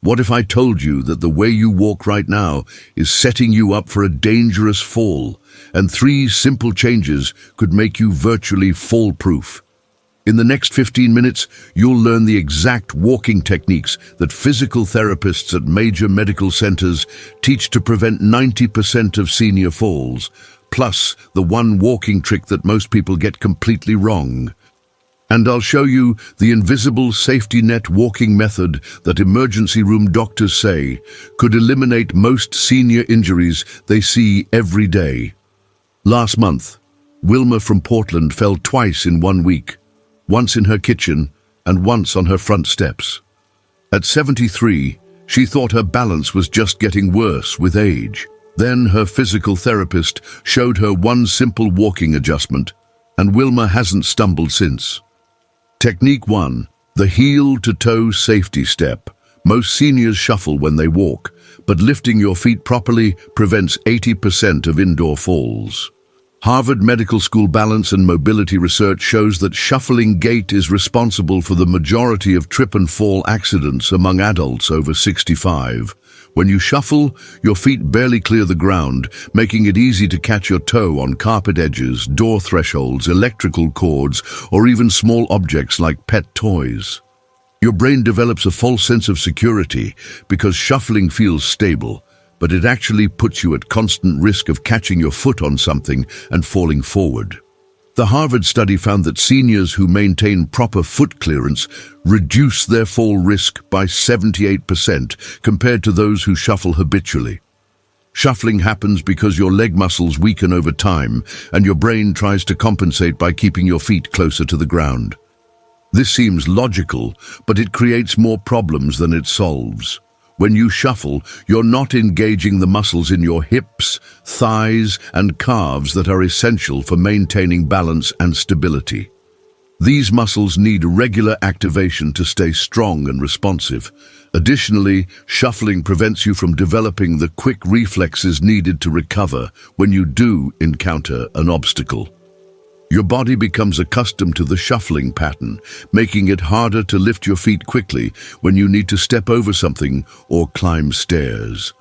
What if I told you that the way you walk right now is setting you up for a dangerous fall, and 3 simple changes could make you virtually fall-proof? In the next 15 minutes, you'll learn the exact walking techniques that physical therapists at major medical centers teach to prevent 90% of senior falls, plus the one walking trick that most people get completely wrong. And I'll show you the invisible safety net walking method that emergency room doctors say could eliminate most senior injuries they see every day. Last month, Wilma from Portland fell twice in 1 week, once in her kitchen and once on her front steps. At 73, she thought her balance was just getting worse with age. Then her physical therapist showed her one simple walking adjustment, and Wilma hasn't stumbled since. Technique 1, the heel-to-toe safety step. Most seniors shuffle when they walk, but lifting your feet properly prevents 80% of indoor falls. Harvard Medical School balance and mobility research shows that shuffling gait is responsible for the majority of trip and fall accidents among adults over 65. When you shuffle, your feet barely clear the ground, making it easy to catch your toe on carpet edges, door thresholds, electrical cords, or even small objects like pet toys. Your brain develops a false sense of security because shuffling feels stable, but it actually puts you at constant risk of catching your foot on something and falling forward. The Harvard study found that seniors who maintain proper foot clearance reduce their fall risk by 78% compared to those who shuffle habitually. Shuffling happens because your leg muscles weaken over time, and your brain tries to compensate by keeping your feet closer to the ground. This seems logical, but it creates more problems than it solves. When you shuffle, you're not engaging the muscles in your hips, thighs, and calves that are essential for maintaining balance and stability. These muscles need regular activation to stay strong and responsive. Additionally, shuffling prevents you from developing the quick reflexes needed to recover when you do encounter an obstacle. Your body becomes accustomed to the shuffling pattern, making it harder to lift your feet quickly when you need to step over something or climb stairs.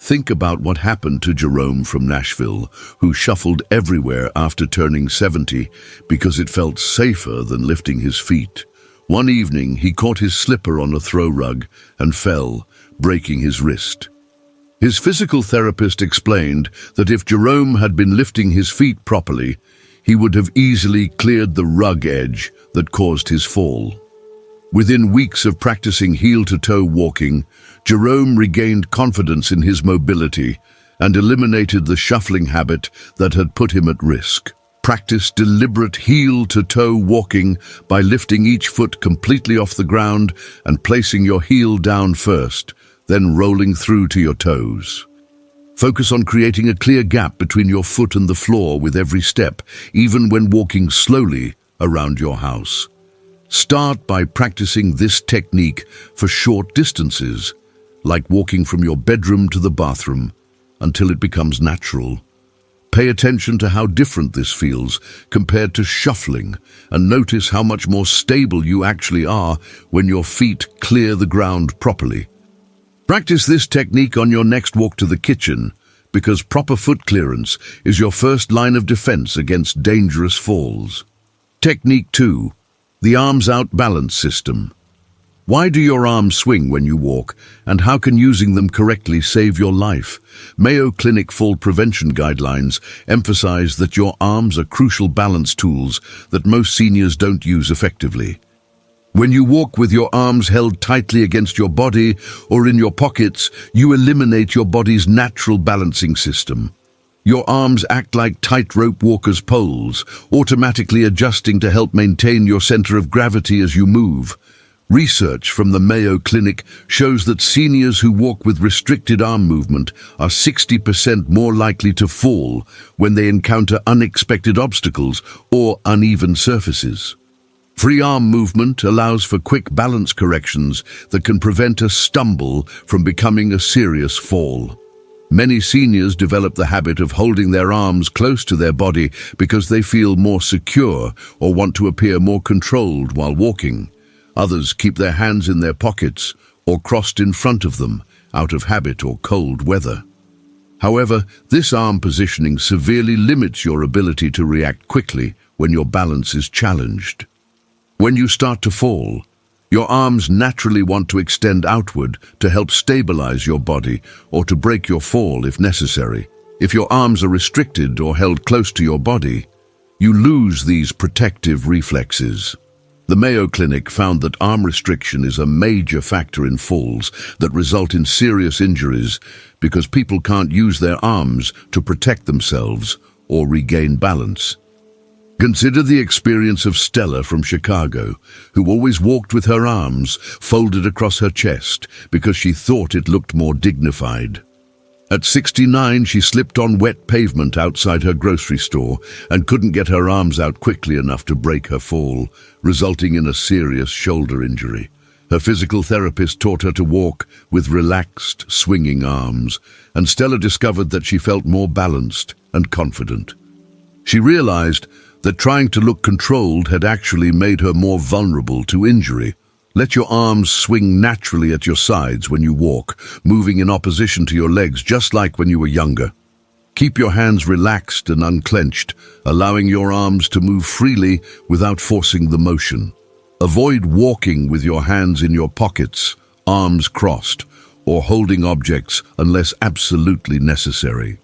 Think about what happened to Jerome from Nashville, who shuffled everywhere after turning 70 because it felt safer than lifting his feet. One evening, he caught his slipper on a throw rug and fell, breaking his wrist. His physical therapist explained that if Jerome had been lifting his feet properly, he would have easily cleared the rug edge that caused his fall. Within weeks of practicing heel-to-toe walking, Jerome regained confidence in his mobility and eliminated the shuffling habit that had put him at risk. Practice deliberate heel-to-toe walking by lifting each foot completely off the ground and placing your heel down first, then rolling through to your toes. Focus on creating a clear gap between your foot and the floor with every step, even when walking slowly around your house. Start by practicing this technique for short distances, like walking from your bedroom to the bathroom, until it becomes natural. Pay attention to how different this feels compared to shuffling, and notice how much more stable you actually are when your feet clear the ground properly. Practice this technique on your next walk to the kitchen, because proper foot clearance is your first line of defense against dangerous falls. Technique 2, the arms out balance system. Why do your arms swing when you walk, and how can using them correctly save your life? Mayo Clinic fall prevention guidelines emphasize that your arms are crucial balance tools that most seniors don't use effectively. When you walk with your arms held tightly against your body or in your pockets, you eliminate your body's natural balancing system. Your arms act like tightrope walkers' poles, automatically adjusting to help maintain your center of gravity as you move. Research from the Mayo Clinic shows that seniors who walk with restricted arm movement are 60% more likely to fall when they encounter unexpected obstacles or uneven surfaces. Free arm movement allows for quick balance corrections that can prevent a stumble from becoming a serious fall. Many seniors develop the habit of holding their arms close to their body because they feel more secure or want to appear more controlled while walking. Others keep their hands in their pockets or crossed in front of them out of habit or cold weather. However, this arm positioning severely limits your ability to react quickly when your balance is challenged. When you start to fall, your arms naturally want to extend outward to help stabilize your body or to break your fall if necessary. If your arms are restricted or held close to your body, you lose these protective reflexes. The Mayo Clinic found that arm restriction is a major factor in falls that result in serious injuries because people can't use their arms to protect themselves or regain balance. Consider the experience of Stella from Chicago, who always walked with her arms folded across her chest because she thought it looked more dignified. At 69, she slipped on wet pavement outside her grocery store and couldn't get her arms out quickly enough to break her fall, resulting in a serious shoulder injury. Her physical therapist taught her to walk with relaxed, swinging arms, and Stella discovered that she felt more balanced and confident. She realized that trying to look controlled had actually made her more vulnerable to injury. Let your arms swing naturally at your sides when you walk, moving in opposition to your legs just like when you were younger. Keep your hands relaxed and unclenched, allowing your arms to move freely without forcing the motion. Avoid walking with your hands in your pockets, arms crossed, or holding objects unless absolutely necessary.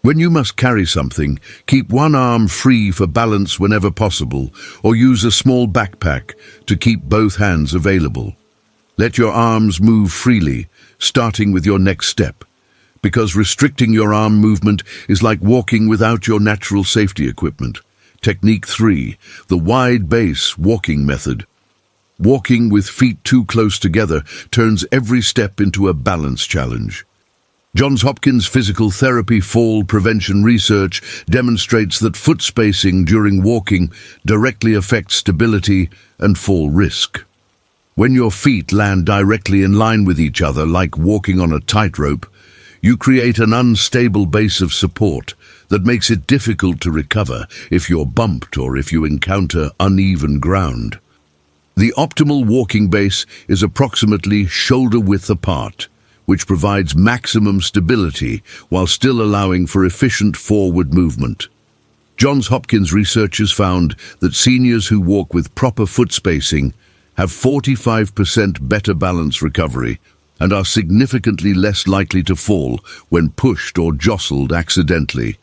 When you must carry something, keep one arm free for balance whenever possible, or use a small backpack to keep both hands available. Let your arms move freely, starting with your next step, because restricting your arm movement is like walking without your natural safety equipment. Technique 3, the wide base walking method. Walking with feet too close together turns every step into a balance challenge. Johns Hopkins Physical Therapy fall prevention research demonstrates that foot spacing during walking directly affects stability and fall risk. When your feet land directly in line with each other, like walking on a tightrope, you create an unstable base of support that makes it difficult to recover if you're bumped or if you encounter uneven ground. The optimal walking base is approximately shoulder width apart, which provides maximum stability while still allowing for efficient forward movement. Johns Hopkins researchers found that seniors who walk with proper foot spacing have 45% better balance recovery and are significantly less likely to fall when pushed or jostled accidentally.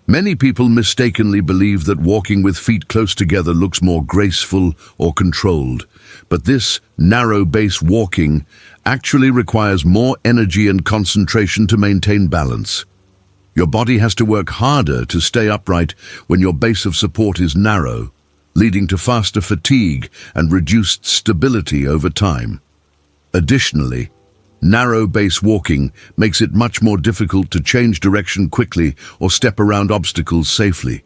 Many people mistakenly believe that walking with feet close together looks more graceful or controlled, but this narrow base walking actually requires more energy and concentration to maintain balance. Your body has to work harder to stay upright when your base of support is narrow, leading to faster fatigue and reduced stability over time. Additionally, narrow base walking makes it much more difficult to change direction quickly or step around obstacles safely.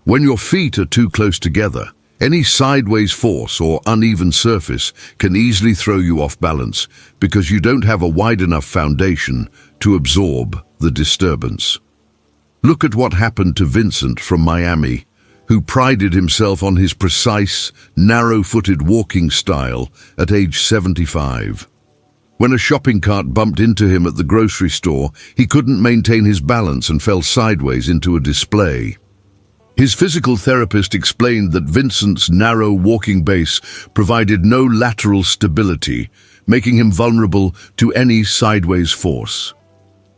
When your feet are too close together, any sideways force or uneven surface can easily throw you off balance because you don't have a wide enough foundation to absorb the disturbance. Look at what happened to Vincent from Miami, who prided himself on his precise, narrow-footed walking style at age 75. When a shopping cart bumped into him at the grocery store, he couldn't maintain his balance and fell sideways into a display. His physical therapist explained that Vincent's narrow walking base provided no lateral stability, making him vulnerable to any sideways force.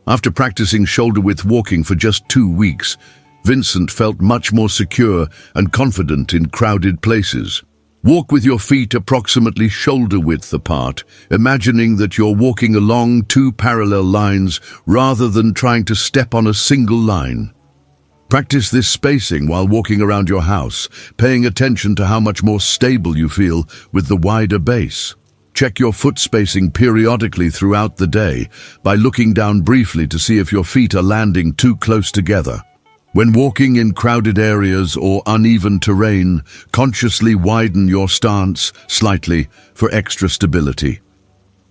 After practicing shoulder-width walking for just 2 weeks, Vincent felt much more secure and confident in crowded places. Walk with your feet approximately shoulder-width apart, imagining that you're walking along 2 parallel lines rather than trying to step on a single line. Practice this spacing while walking around your house, paying attention to how much more stable you feel with the wider base. Check your foot spacing periodically throughout the day by looking down briefly to see if your feet are landing too close together. When walking in crowded areas or uneven terrain, consciously widen your stance slightly for extra stability.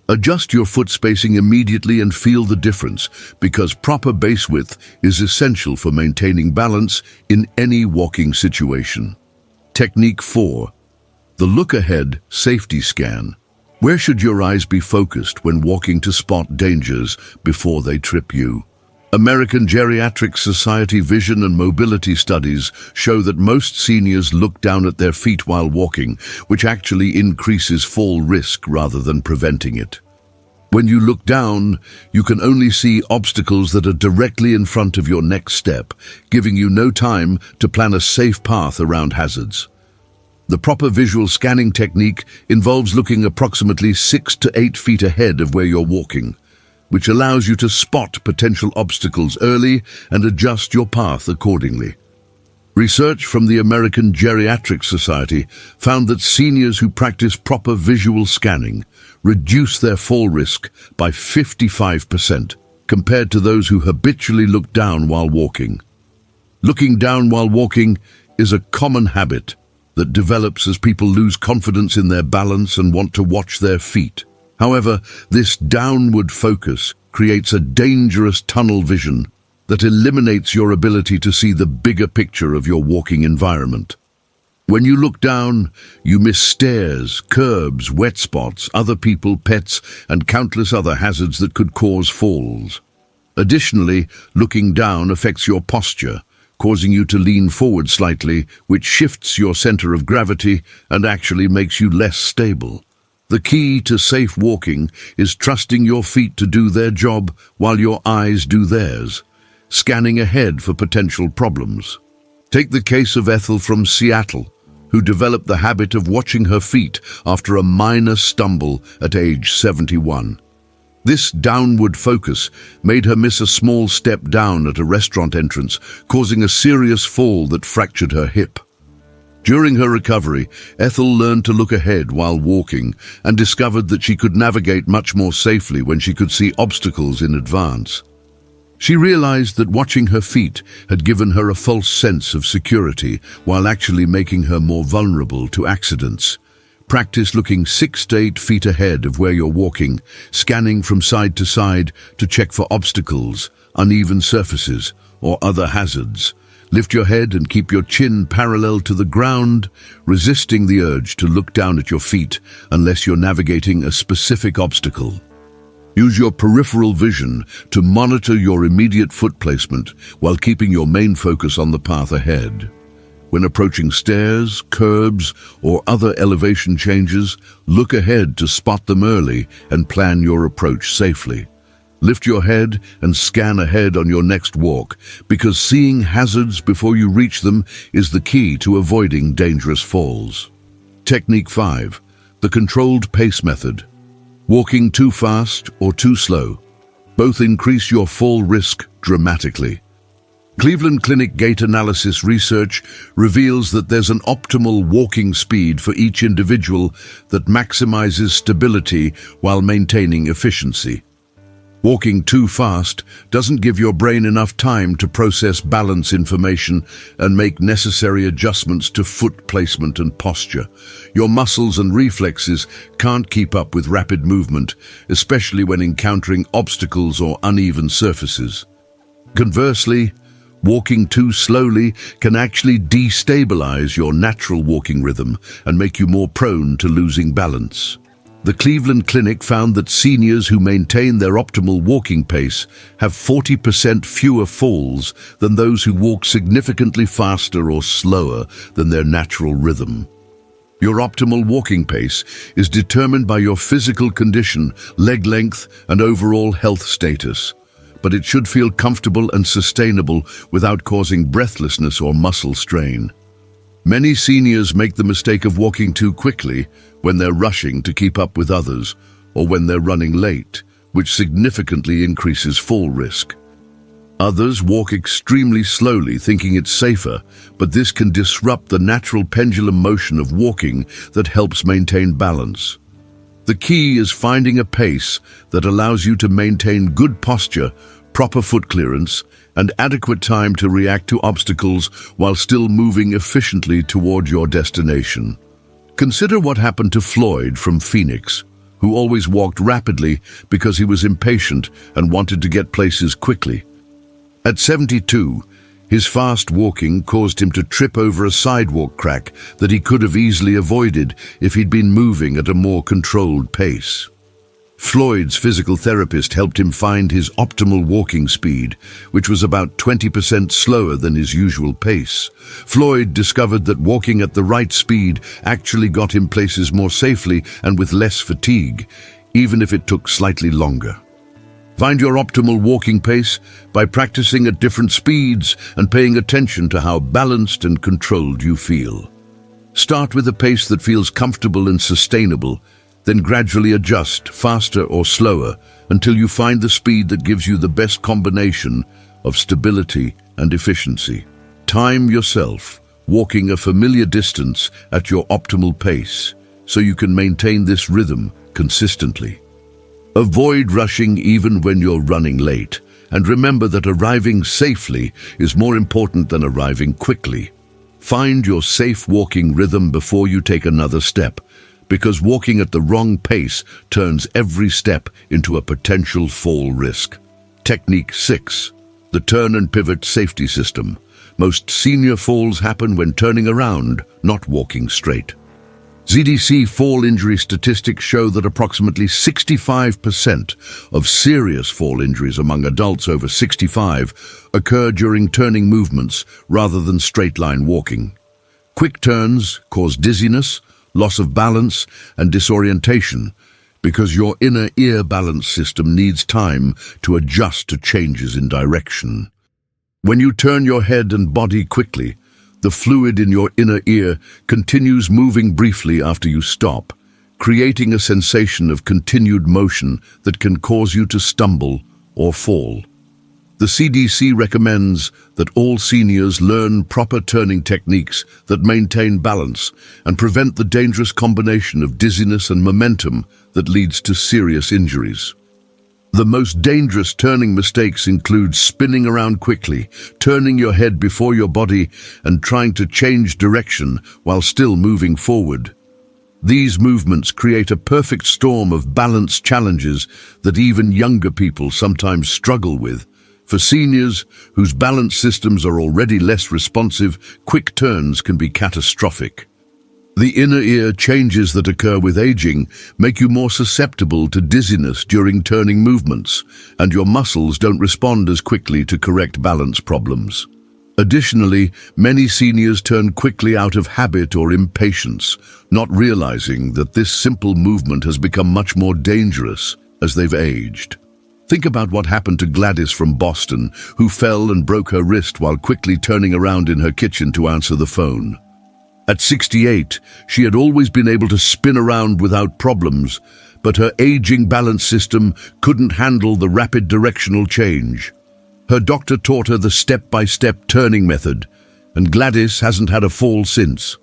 Adjust your foot spacing immediately and feel the difference, because proper base width is essential for maintaining balance in any walking situation. Technique 4. The look-ahead safety scan. Where should your eyes be focused when walking to spot dangers before they trip you? American Geriatric Society vision and mobility studies show that most seniors look down at their feet while walking, which actually increases fall risk rather than preventing it. When you look down, you can only see obstacles that are directly in front of your next step, giving you no time to plan a safe path around hazards. The proper visual scanning technique involves looking approximately 6 to 8 feet ahead of where you're walking, which allows you to spot potential obstacles early and adjust your path accordingly. Research from the American Geriatric Society found that seniors who practice proper visual scanning reduce their fall risk by 55% compared to those who habitually look down while walking. Looking down while walking is a common habit that develops as people lose confidence in their balance and want to watch their feet. However, this downward focus creates a dangerous tunnel vision that eliminates your ability to see the bigger picture of your walking environment. When you look down, you miss stairs, curbs, wet spots, other people, pets, and countless other hazards that could cause falls. Additionally, looking down affects your posture, causing you to lean forward slightly, which shifts your center of gravity and actually makes you less stable. The key to safe walking is trusting your feet to do their job while your eyes do theirs, scanning ahead for potential problems. Take the case of Ethel from Seattle, who developed the habit of watching her feet after a minor stumble at age 71. This downward focus made her miss a small step down at a restaurant entrance, causing a serious fall that fractured her hip. During her recovery, Ethel learned to look ahead while walking and discovered that she could navigate much more safely when she could see obstacles in advance. She realized that watching her feet had given her a false sense of security while actually making her more vulnerable to accidents. Practice looking 6 to 8 feet ahead of where you're walking, scanning from side to side to check for obstacles, uneven surfaces, or other hazards. Lift your head and keep your chin parallel to the ground, resisting the urge to look down at your feet unless you're navigating a specific obstacle. Use your peripheral vision to monitor your immediate foot placement while keeping your main focus on the path ahead. When approaching stairs, curbs, or other elevation changes, look ahead to spot them early and plan your approach safely. Lift your head and scan ahead on your next walk, because seeing hazards before you reach them is the key to avoiding dangerous falls. Technique 5. The controlled pace method. Walking too fast or too slow. Both increase your fall risk dramatically. Cleveland Clinic gait analysis research reveals that there's an optimal walking speed for each individual that maximizes stability while maintaining efficiency. Walking too fast doesn't give your brain enough time to process balance information and make necessary adjustments to foot placement and posture. Your muscles and reflexes can't keep up with rapid movement, especially when encountering obstacles or uneven surfaces. Conversely, walking too slowly can actually destabilize your natural walking rhythm and make you more prone to losing balance. The Cleveland Clinic found that seniors who maintain their optimal walking pace have 40% fewer falls than those who walk significantly faster or slower than their natural rhythm. Your optimal walking pace is determined by your physical condition, leg length, and overall health status, but it should feel comfortable and sustainable without causing breathlessness or muscle strain. Many seniors make the mistake of walking too quickly when they're rushing to keep up with others or when they're running late, which significantly increases fall risk. Others walk extremely slowly, thinking it's safer, but this can disrupt the natural pendulum motion of walking that helps maintain balance. The key is finding a pace that allows you to maintain good posture, proper foot clearance, and adequate time to react to obstacles while still moving efficiently toward your destination. Consider what happened to Floyd from Phoenix, who always walked rapidly because he was impatient and wanted to get places quickly. At 72, His fast walking caused him to trip over a sidewalk crack that he could have easily avoided if he'd been moving at a more controlled pace. Floyd's physical therapist helped him find his optimal walking speed, which was about 20% slower than his usual pace. Floyd discovered that walking at the right speed actually got him places more safely and with less fatigue, even if it took slightly longer. Find your optimal walking pace by practicing at different speeds and paying attention to how balanced and controlled you feel. Start with a pace that feels comfortable and sustainable, then gradually adjust, faster or slower, until you find the speed that gives you the best combination of stability and efficiency. Time yourself, walking a familiar distance at your optimal pace, so you can maintain this rhythm consistently. Avoid rushing even when you're running late, and remember that arriving safely is more important than arriving quickly. Find your safe walking rhythm before you take another step, because walking at the wrong pace turns every step into a potential fall risk. Technique 6. The turn and pivot safety system. Most senior falls happen when turning around, not walking straight. CDC fall injury statistics show that approximately 65% of serious fall injuries among adults over 65 occur during turning movements rather than straight-line walking. Quick turns cause dizziness, loss of balance, and disorientation because your inner ear balance system needs time to adjust to changes in direction. When you turn your head and body quickly, the fluid in your inner ear continues moving briefly after you stop, creating a sensation of continued motion that can cause you to stumble or fall. The CDC recommends that all seniors learn proper turning techniques that maintain balance and prevent the dangerous combination of dizziness and momentum that leads to serious injuries. The most dangerous turning mistakes include spinning around quickly, turning your head before your body, and trying to change direction while still moving forward. These movements create a perfect storm of balance challenges that even younger people sometimes struggle with. For seniors whose balance systems are already less responsive, quick turns can be catastrophic. The inner ear changes that occur with aging make you more susceptible to dizziness during turning movements, and your muscles don't respond as quickly to correct balance problems. Additionally, many seniors turn quickly out of habit or impatience, not realizing that this simple movement has become much more dangerous as they've aged. Think about what happened to Gladys from Boston, who fell and broke her wrist while quickly turning around in her kitchen to answer the phone. At 68, she had always been able to spin around without problems, but her aging balance system couldn't handle the rapid directional change. Her doctor taught her the step-by-step turning method, and Gladys hasn't had a fall since.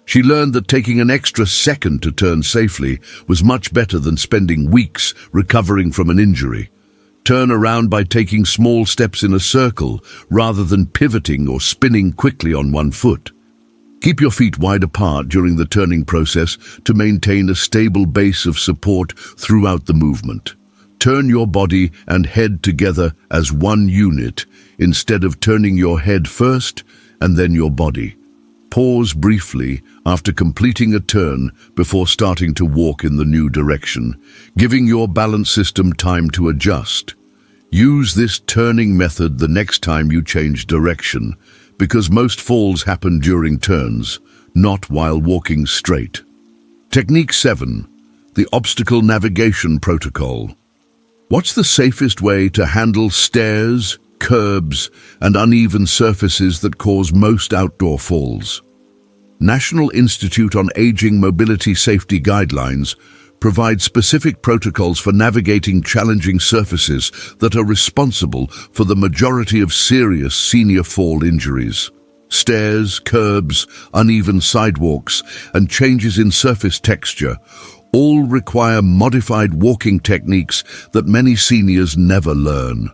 She learned that taking an extra second to turn safely was much better than spending weeks recovering from an injury. Turn around by taking small steps in a circle rather than pivoting or spinning quickly on one foot. Keep your feet wide apart during the turning process to maintain a stable base of support throughout the movement. Turn your body and head together as one unit instead of turning your head first and then your body. Pause briefly after completing a turn before starting to walk in the new direction, giving your balance system time to adjust. Use this turning method the next time you change direction, because most falls happen during turns, not while walking straight. Technique 7. The Obstacle Navigation Protocol. What's the safest way to handle stairs, curbs, and uneven surfaces that cause most outdoor falls? National Institute on Aging Mobility Safety Guidelines provide specific protocols for navigating challenging surfaces that are responsible for the majority of serious senior fall injuries. Stairs, curbs, uneven sidewalks, and changes in surface texture all require modified walking techniques that many seniors never learn.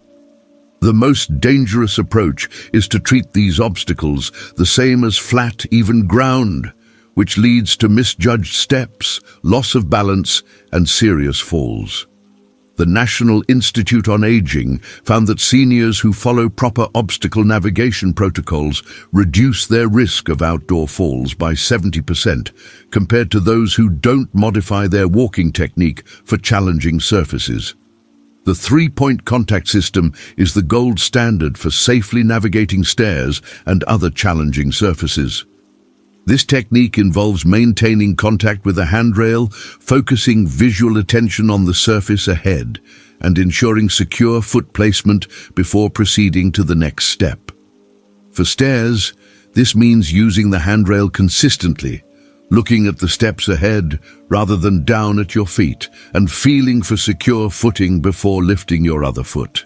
The most dangerous approach is to treat these obstacles the same as flat, even ground, which leads to misjudged steps, loss of balance, and serious falls. The National Institute on Aging found that seniors who follow proper obstacle navigation protocols reduce their risk of outdoor falls by 70% compared to those who don't modify their walking technique for challenging surfaces. The three-point contact system is the gold standard for safely navigating stairs and other challenging surfaces. This technique involves maintaining contact with a handrail, focusing visual attention on the surface ahead, and ensuring secure foot placement before proceeding to the next step. For stairs, this means using the handrail consistently, looking at the steps ahead rather than down at your feet, and feeling for secure footing before lifting your other foot.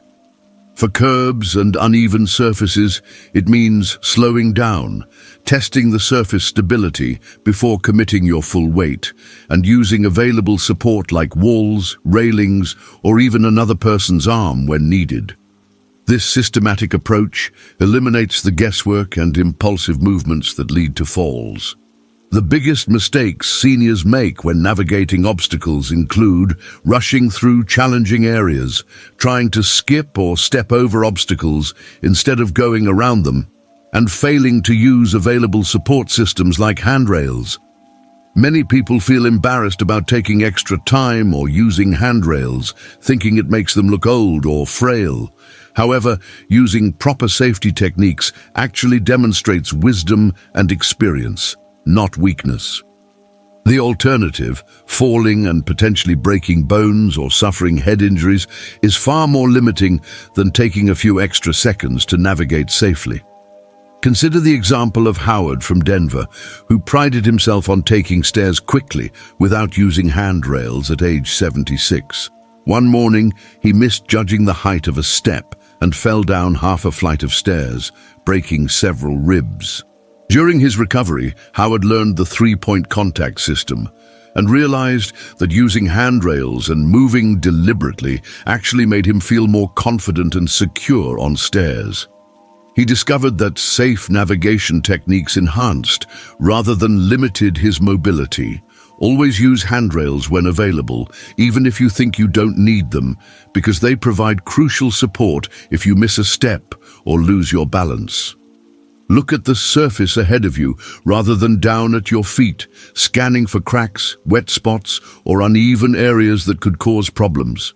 For curbs and uneven surfaces, it means slowing down, testing the surface stability before committing your full weight, and using available support like walls, railings, or even another person's arm when needed. This systematic approach eliminates the guesswork and impulsive movements that lead to falls. The biggest mistakes seniors make when navigating obstacles include rushing through challenging areas, trying to skip or step over obstacles instead of going around them, and failing to use available support systems like handrails. Many people feel embarrassed about taking extra time or using handrails, thinking it makes them look old or frail. However, using proper safety techniques actually demonstrates wisdom and experience, not weakness. The alternative, falling and potentially breaking bones or suffering head injuries, is far more limiting than taking a few extra seconds to navigate safely. Consider the example of Howard from Denver, who prided himself on taking stairs quickly without using handrails at age 76. One morning, he misjudging the height of a step and fell down half a flight of stairs, breaking several ribs. During his recovery, Howard learned the three-point contact system and realized that using handrails and moving deliberately actually made him feel more confident and secure on stairs. He discovered that safe navigation techniques enhanced rather than limited his mobility. Always use handrails when available, even if you think you don't need them, because they provide crucial support if you miss a step or lose your balance. Look at the surface ahead of you rather than down at your feet, scanning for cracks, wet spots, or uneven areas that could cause problems.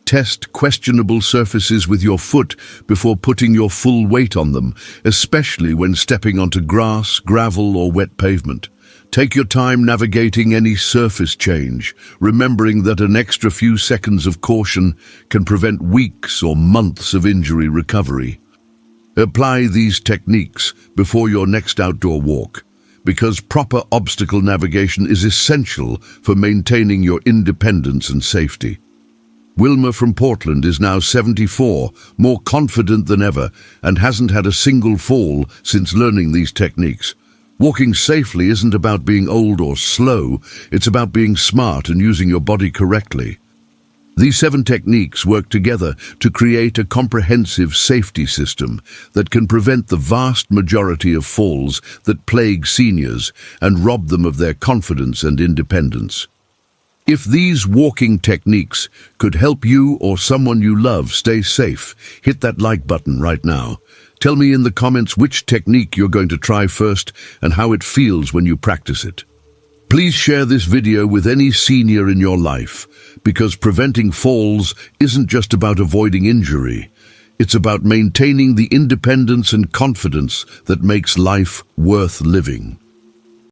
Test questionable surfaces with your foot before putting your full weight on them, especially when stepping onto grass, gravel, or wet pavement. Take your time navigating any surface change, remembering that an extra few seconds of caution can prevent weeks or months of injury recovery. Apply these techniques before your next outdoor walk, because proper obstacle navigation is essential for maintaining your independence and safety. Wilma from Portland is now 74, more confident than ever, and hasn't had a single fall since learning these techniques. Walking safely isn't about being old or slow, it's about being smart and using your body correctly. These 7 techniques work together to create a comprehensive safety system that can prevent the vast majority of falls that plague seniors and rob them of their confidence and independence. If these walking techniques could help you or someone you love stay safe, hit that like button right now. Tell me in the comments which technique you're going to try first and how it feels when you practice it. Please share this video with any senior in your life, because preventing falls isn't just about avoiding injury. It's about maintaining the independence and confidence that makes life worth living.